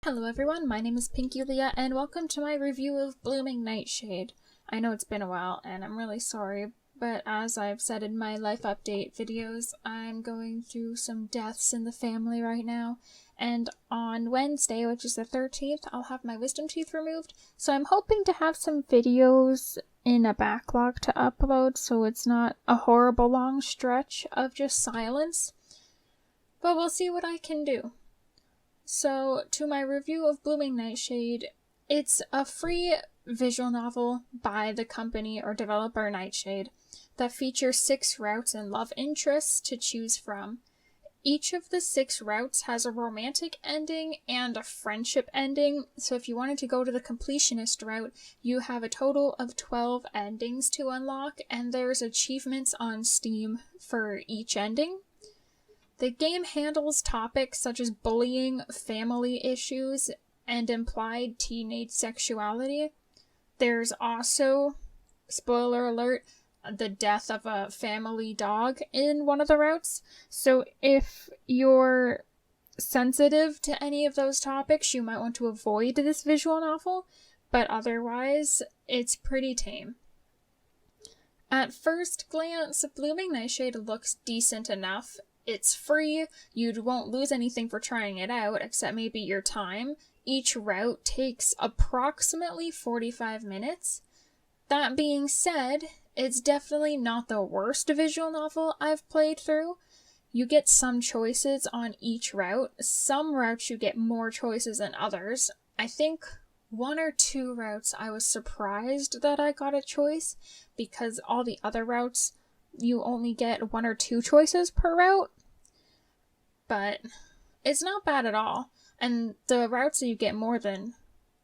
Hello everyone, my name is Pinky Leah, and welcome to my review of Blooming Nightshade. I know it's been a while, and I'm really sorry, but as I've said in my life update videos, I'm going through some deaths in the family right now, and on Wednesday, which is the 13th, I'll have my wisdom teeth removed, so I'm hoping to have some videos in a backlog to upload, so it's not a horrible long stretch of just silence, but we'll see what I can do. So, to my review of Blooming Nightshade, it's a free visual novel by the company or developer Nightshade that features 6 routes and love interests to choose from. Each of the 6 routes has a romantic ending and a friendship ending, so if you wanted to go to the completionist route, you have a total of 12 endings to unlock, and there's achievements on Steam for each ending. The game handles topics such as bullying, family issues, and implied teenage sexuality. There's also, spoiler alert, the death of a family dog in one of the routes. So if you're sensitive to any of those topics, you might want to avoid this visual novel, but otherwise, it's pretty tame. At first glance, Blooming Nightshade looks decent enough. It's free, you won't lose anything for trying it out, except maybe your time. Each route takes approximately 45 minutes. That being said, it's definitely not the worst visual novel I've played through. You get some choices on each route. Some routes you get more choices than others. I think 1 or 2 routes I was surprised that I got a choice, because all the other routes you only get 1 or 2 choices per route. But it's not bad at all, and the routes that you get more than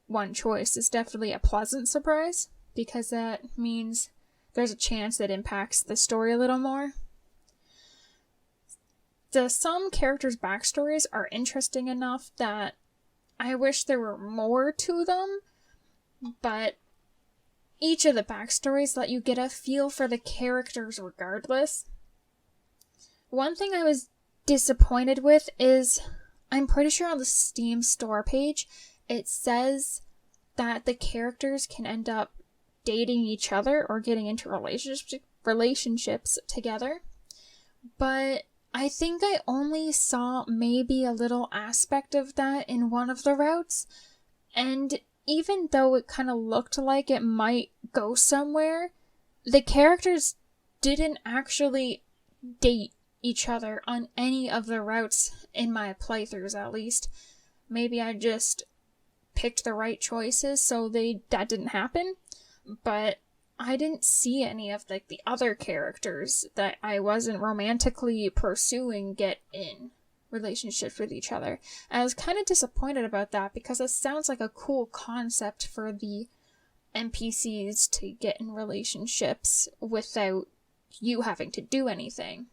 1 choice is definitely a pleasant surprise, because that means there's a chance that impacts the story a little more. Some characters' backstories are interesting enough that I wish there were more to them, but each of the backstories let you get a feel for the characters regardless. One thing I was disappointed with is, I'm pretty sure on the Steam store page, it says that the characters can end up dating each other or getting into relationships together, but I think I only saw maybe a little aspect of that in one of the routes, and even though it kind of looked like it might go somewhere, the characters didn't actually date each other on any of the routes in my playthroughs, at least. Maybe I just picked the right choices so that didn't happen, but I didn't see any of the other characters that I wasn't romantically pursuing get in relationships with each other. I was kind of disappointed about that, because it sounds like a cool concept for the NPCs to get in relationships without you having to do anything.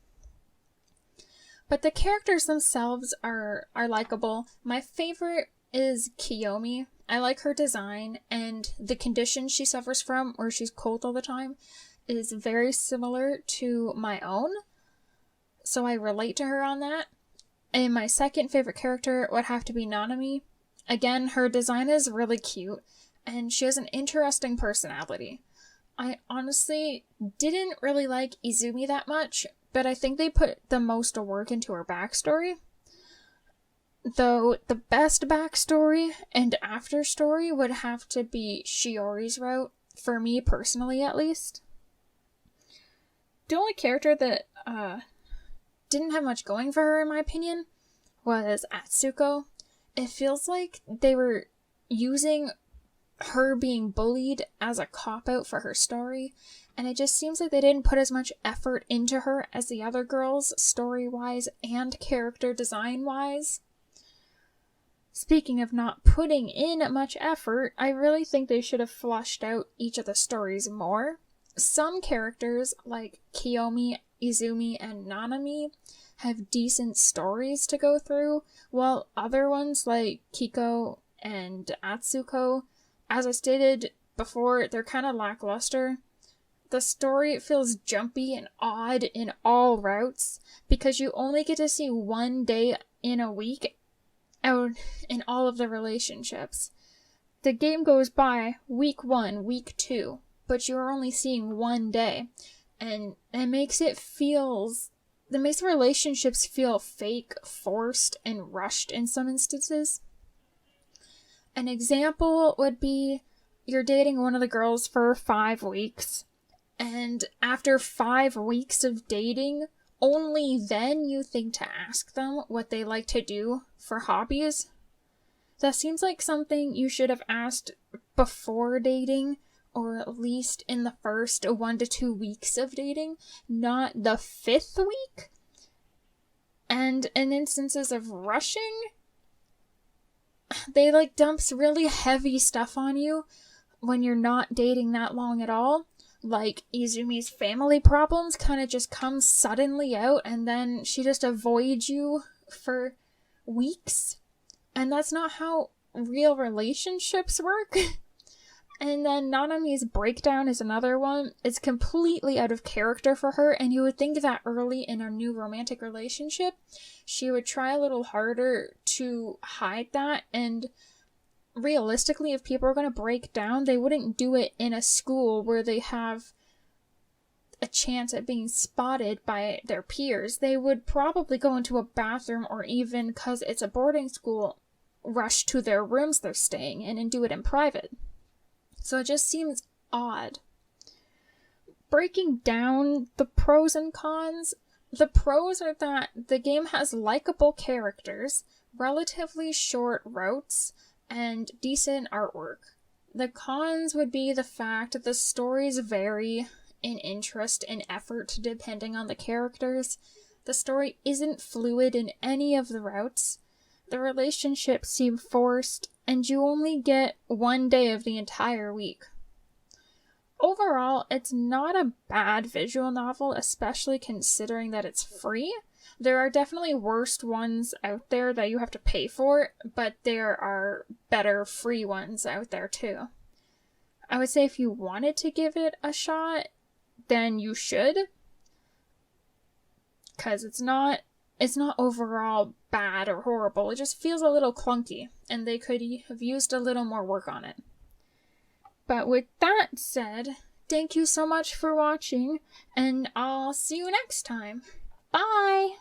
But the characters themselves are likable. My favorite is Kiyomi. I like her design, and the condition she suffers from, where she's cold all the time, is very similar to my own, so I relate to her on that. And my second favorite character would have to be Nanami. Again, her design is really cute, and she has an interesting personality. I honestly didn't really like Izumi that much, but I think they put the most work into her backstory. Though the best backstory and after story would have to be Shiori's route, for me personally at least. The only character that didn't have much going for her, in my opinion, was Atsuko. It feels like they were using her being bullied as a cop-out for her story, and it just seems like they didn't put as much effort into her as the other girls, story-wise and character design-wise. Speaking of not putting in much effort, I really think they should have fleshed out each of the stories more. Some characters, like Kiyomi, Izumi, and Nanami, have decent stories to go through, while other ones like Kiko and Atsuko, as I stated before, they're kind of lackluster. The story feels jumpy and odd in all routes, because you only get to see one day in a week out in all of the relationships. The game goes by week 1, week 2, but you're only seeing one day. And it makes relationships feel fake, forced, and rushed in some instances. An example would be you're dating one of the girls for 5 weeks, and after 5 weeks of dating, only then you think to ask them what they like to do for hobbies. That seems like something you should have asked before dating, or at least in the first 1 to 2 weeks of dating, not the 5th week. And in instances of rushing, they dumps really heavy stuff on you when you're not dating that long at all. Like, Izumi's family problems kind of just come suddenly out, and then she just avoids you for weeks. And that's not how real relationships work. And then Nanami's breakdown is another one. It's completely out of character for her, and you would think that early in a new romantic relationship, she would try a little harder to hide that, and realistically, if people are going to break down, they wouldn't do it in a school where they have a chance at being spotted by their peers. They would probably go into a bathroom, or even, because it's a boarding school, rush to their rooms they're staying in and do it in private. So it just seems odd. Breaking down the pros and cons, the pros are that the game has likable characters, relatively short routes, and decent artwork. The cons would be the fact that the stories vary in interest and effort depending on the characters. The story isn't fluid in any of the routes. The relationships seem forced, and you only get 1 day of the entire week. Overall, it's not a bad visual novel, especially considering that it's free. There are definitely worse ones out there that you have to pay for, but there are better free ones out there too. I would say if you wanted to give it a shot, then you should, because it's not overall bad or horrible. It just feels a little clunky, and they could have used a little more work on it. But with that said, thank you so much for watching, and I'll see you next time. Bye!